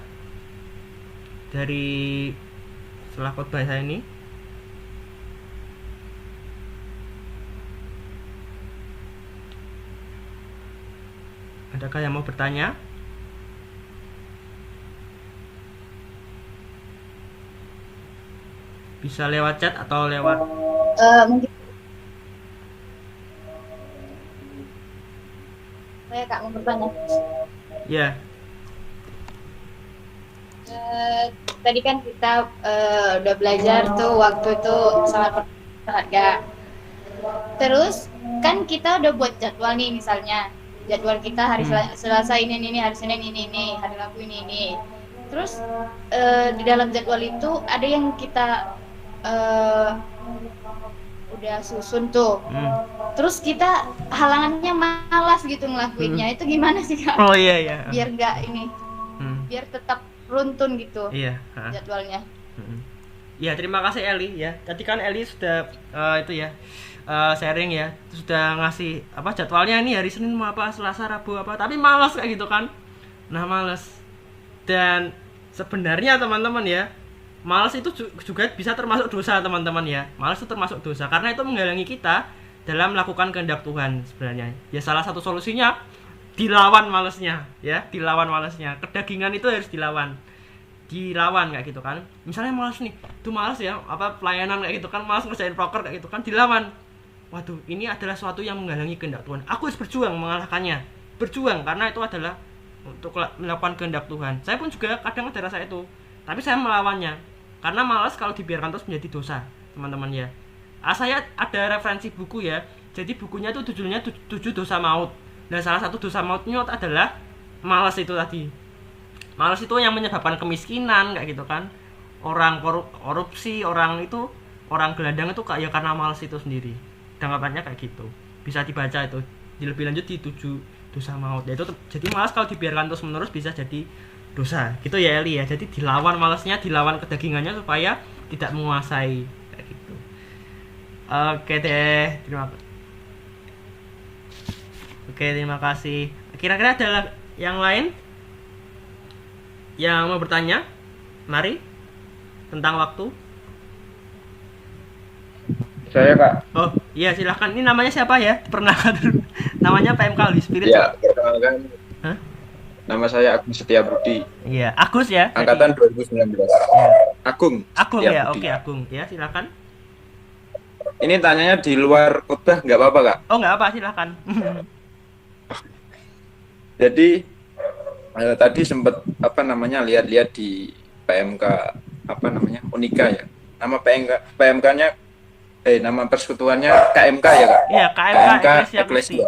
Speaker 1: dari setelah khotbah saya ini? Adakah yang mau bertanya? Bisa lewat chat atau lewat
Speaker 4: Mungkin saya Kak mau bertanya.
Speaker 1: ya.
Speaker 4: Tadi kan kita udah belajar tuh waktu itu sangat berharga. Terus kan kita udah buat jadwal nih, misalnya jadwal kita hari Selasa ini, hari Senin ini, hari Rabu ini. Terus di dalam jadwal itu ada yang kita udah susun tuh. Terus kita halangannya malas gitu ngelakuinnya. Itu gimana sih Kak?
Speaker 1: Oh iya.
Speaker 4: Biar nggak ini, biar tetap runtun gitu
Speaker 1: Iya.
Speaker 4: jadwalnya.
Speaker 1: Ya, terima kasih Eli ya. Tadi kan Eli sudah itu ya sharing ya, sudah ngasih apa jadwalnya ini hari Senin mau apa, Selasa, Rabu apa, tapi malas kayak gitu kan. Nah, malas. Dan sebenarnya teman-teman ya, malas itu juga bisa termasuk dosa teman-teman ya. Malas itu termasuk dosa karena itu menghalangi kita dalam melakukan kehendak Tuhan sebenarnya. Ya salah satu solusinya dilawan malesnya ya, dilawan malesnya. Kedagingan itu harus dilawan kayak gitu kan. Misalnya malas nih, tuh malas ya apa pelayanan kayak gitu kan, malas ngerjain proker kayak gitu kan, dilawan. Waduh, ini adalah suatu yang menghalangi kehendak Tuhan. Aku harus berjuang mengalahkannya. Berjuang karena itu adalah untuk melakukan kehendak Tuhan. Saya pun juga kadang ada rasa itu, tapi saya melawannya. Karena malas kalau dibiarkan terus menjadi dosa, teman-teman ya. Saya ada referensi buku ya. Jadi bukunya itu judulnya 7 dosa maut. Dan salah satu dosa mautnya adalah malas itu tadi. Malas itu yang menyebabkan kemiskinan kayak gitu kan. Orang korupsi, orang gelandang itu kayak karena malas itu sendiri. Tanggapannya kayak gitu. Bisa dibaca itu lebih lanjut di 7 dosa maut. Yaitu jadi malas kalau dibiarkan terus menerus bisa jadi dosa. Gitu ya Eli ya. Jadi dilawan malasnya, dilawan kedagingannya supaya tidak menguasai kayak gitu. Oke deh, terima kasih. Kira-kira ada yang lain yang mau bertanya? Mari, tentang waktu.
Speaker 2: Saya Kak.
Speaker 1: Oh iya, silahkan. Ini namanya siapa ya? Pernah namanya PMK Holy Spirit.
Speaker 5: Ya, perkenalkan.
Speaker 1: Hah?
Speaker 5: Nama saya Agung Setia Budi.
Speaker 1: Iya, Agus ya.
Speaker 5: Angkatan 2019.
Speaker 1: Ya.
Speaker 5: Agung.
Speaker 1: Agung
Speaker 5: Setia
Speaker 1: ya,
Speaker 5: Budi.
Speaker 1: oke Agung. Ya, silakan.
Speaker 5: Ini tanyanya di luar khotbah nggak apa-apa Kak?
Speaker 1: Oh nggak apa, silakan.
Speaker 5: Jadi tadi sempat lihat-lihat di PMK Unika ya. Nama PMK-nya nama persekutuannya KMK ya Kak?
Speaker 1: Iya, KMK
Speaker 5: Eklesia.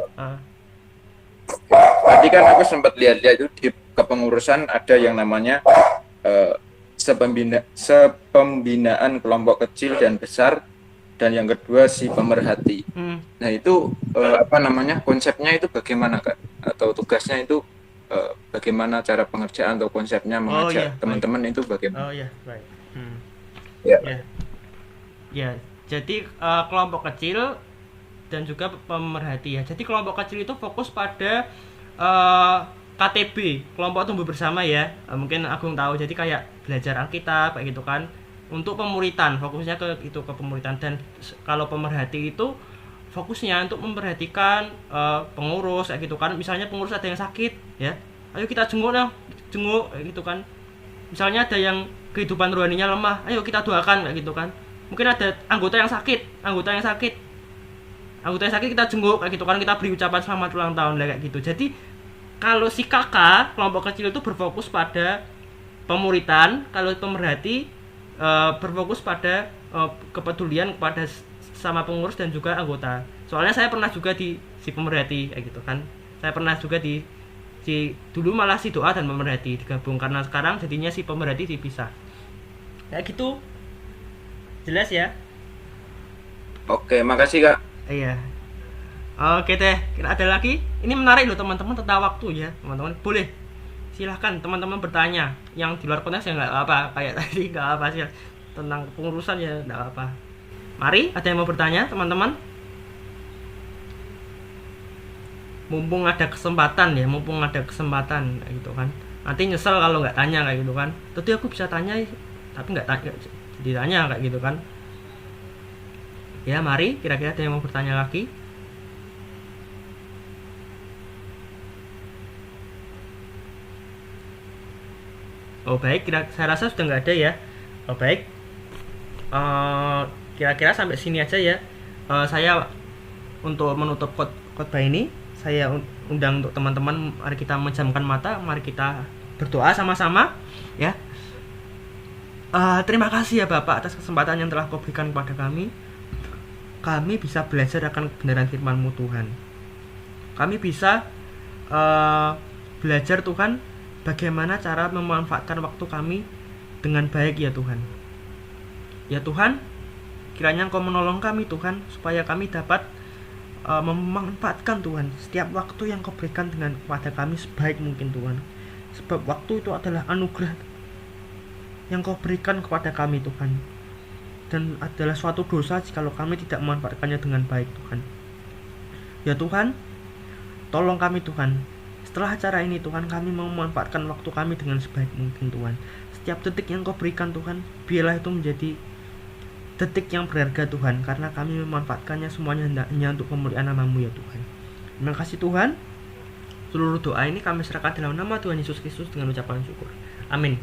Speaker 5: Tadi kan aku sempat lihat-lihat itu di kepengurusan ada yang namanya sepembinaan kelompok kecil dan besar, dan yang kedua si pemerhati. Nah itu konsepnya itu bagaimana Kak? Atau tugasnya itu bagaimana cara pengerjaan atau konsepnya mengajak teman-teman itu bagaimana?
Speaker 1: Oh iya, baik.
Speaker 5: Ya.
Speaker 1: Ya, jadi kelompok kecil dan juga pemerhati ya. Jadi kelompok kecil itu fokus pada KTB, kelompok tumbuh bersama ya. Mungkin Agung tahu. Jadi kayak belajar Alkitab kayak gitu kan. Untuk pemuritan, fokusnya ke pemuritan. Dan kalau pemerhati itu fokusnya untuk memperhatikan pengurus kayak gitu kan. Misalnya pengurus ada yang sakit ya, ayo kita jenguk kayak gitu kan. Misalnya ada yang kehidupan rohaninya lemah, ayo kita doakan kayak gitu kan. Mungkin ada anggota yang sakit kita jenguk kayak gitu kan, kita beri ucapan selamat ulang tahun kayak gitu. Jadi kalau si kakak kelompok kecil itu berfokus pada pemuritan, kalau pemerhati berfokus pada kepedulian kepada sama pengurus dan juga anggota. Soalnya saya pernah juga di si pemerhati kayak gitu kan. Saya pernah juga dulu malah si doa dan pemerhati digabung, karena sekarang jadinya si pemerhati dipisah. Kayak gitu. Jelas ya?
Speaker 5: Oke, makasih Kak.
Speaker 1: Iya. Oke deh, kira ada lagi? Ini menarik loh teman-teman tentang waktu ya, teman-teman. Boleh. Silahkan teman-teman bertanya. Yang di luar konteks ya nggak apa, kayak tadi nggak apa sih. Tentang pengurusan ya nggak apa. Mari, ada yang mau bertanya teman-teman? Mumpung ada kesempatan kayak gitu kan. Nanti nyesel kalau nggak tanya kayak gitu kan. Tadi aku bisa tanya tapi nggak ditanya kayak gitu kan. Ya mari, kira-kira ada yang mau bertanya lagi?
Speaker 5: Oke, makasih Kak.
Speaker 1: Oke, terima kasih. Kira-kira ada yang mau bertanya lagi? Ini menarik loh teman-teman tentang waktu ya, teman-teman. Boleh. Silahkan teman-teman bertanya. Yang di luar konteks ya nggak apa, kayak tadi nggak apa sih. Tentang pengurusan ya nggak apa. Mari, ada yang mau bertanya teman-teman? Mumpung ada kesempatan ya, mumpung ada kesempatan. Nanti nyesel kalau nggak tanya kayak gitu kan. Tadi aku bisa tanya tapi nggak ditanya kayak gitu kan. Ya mari, kira-kira ada yang mau bertanya lagi? Oh baik, saya rasa sudah nggak ada ya. Oh baik. Kira-kira sampai sini aja ya. Saya untuk menutup khotbah ini, saya undang untuk teman-teman, mari kita menjamkan mata, mari kita berdoa sama-sama ya. Terima kasih ya Bapak atas kesempatan yang telah Kau berikan kepada kami. Kami bisa belajar akan kebenaran firman-Mu Tuhan. Kami bisa belajar Tuhan bagaimana cara memanfaatkan waktu kami dengan baik ya Tuhan. Ya Tuhan, kiranya Engkau menolong kami Tuhan, supaya kami dapat memanfaatkan Tuhan setiap waktu yang Kau berikan dengan kepada kami sebaik mungkin Tuhan. Sebab waktu itu adalah anugerah yang Kau berikan kepada kami Tuhan, dan adalah suatu dosa jika kami tidak memanfaatkannya dengan baik Tuhan. Ya Tuhan, tolong kami Tuhan. Setelah acara ini Tuhan, kami mau memanfaatkan waktu kami dengan sebaik mungkin Tuhan. Setiap detik yang Kau berikan Tuhan, biarlah itu menjadi detik yang berharga Tuhan, karena kami memanfaatkannya semuanya hanya untuk kemuliaan nama-Mu ya Tuhan. Terima kasih Tuhan. Seluruh doa ini kami serahkan dalam nama Tuhan Yesus Kristus dengan ucapan syukur. Amin.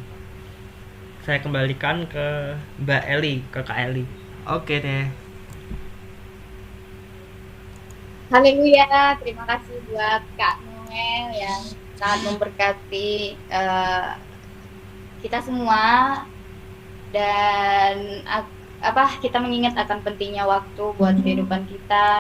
Speaker 1: Saya kembalikan ke Mbak Eli, ke Kak Eli. Oke deh.
Speaker 4: Haleluya, terima kasih buat Kak Noel yang sangat memberkati kita semua, dan kita mengingat akan pentingnya waktu buat kehidupan kita.